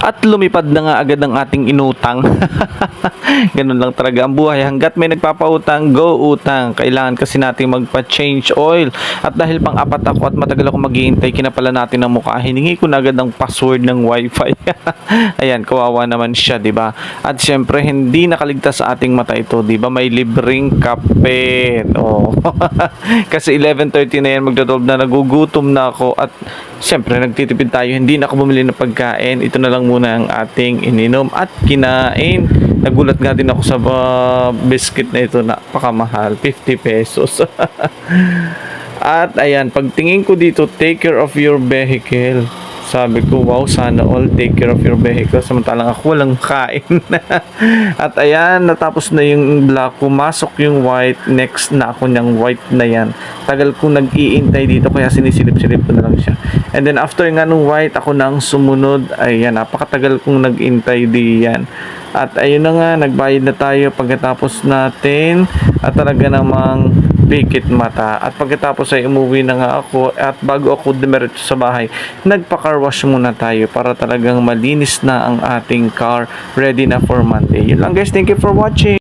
At lumipad na nga agad ang ating inutang. Ganun lang talaga ang buhay. Hanggat may nagpapautang, go utang. Kailangan kasi natin magpa-change oil. At dahil pang-apat ako at matagal ako maghihintay, kinapala natin ang mukha. Hiningi ko na agad ang password ng wifi. Ayan, kawawa naman siya, di ba? At syempre, hindi nakaligtas sa ating mata ito, di ba? May libreng kape. Oh. Kasi 11:30 na yan, magdodolb na, nagugutom na ako. At syempre, nagtitipid tayo. Hindi na ako bumili ng pagkain. Ito na lang muna ang ating ininom at kinain. Nagulat nga din ako sa biscuit na ito, napakamahal, 50 pesos. At ayan, pagtingin ko dito, take care of your vehicle. Sabi ko, wow, sana all take care of your vehicle. Samantalang ako walang kain. At ayan, natapos na yung black, pumasok yung white. Next na ako niyang white na yan. Tagal kong nag-iintay dito, kaya sinisilip-silip ko na lang siya. And then after nga nung white, ako nang sumunod. Ayan, napakatagal kong nag-intay diyan. At ayun na nga, nagbayad na tayo pagkatapos natin. At talaga namang pikit mata. At pagkatapos ay umuwi na nga ako. At bago ako dumiretso sa bahay, nagpa-car wash muna tayo para talagang malinis na ang ating car. Ready na for Monday. Yun lang guys. Thank you for watching.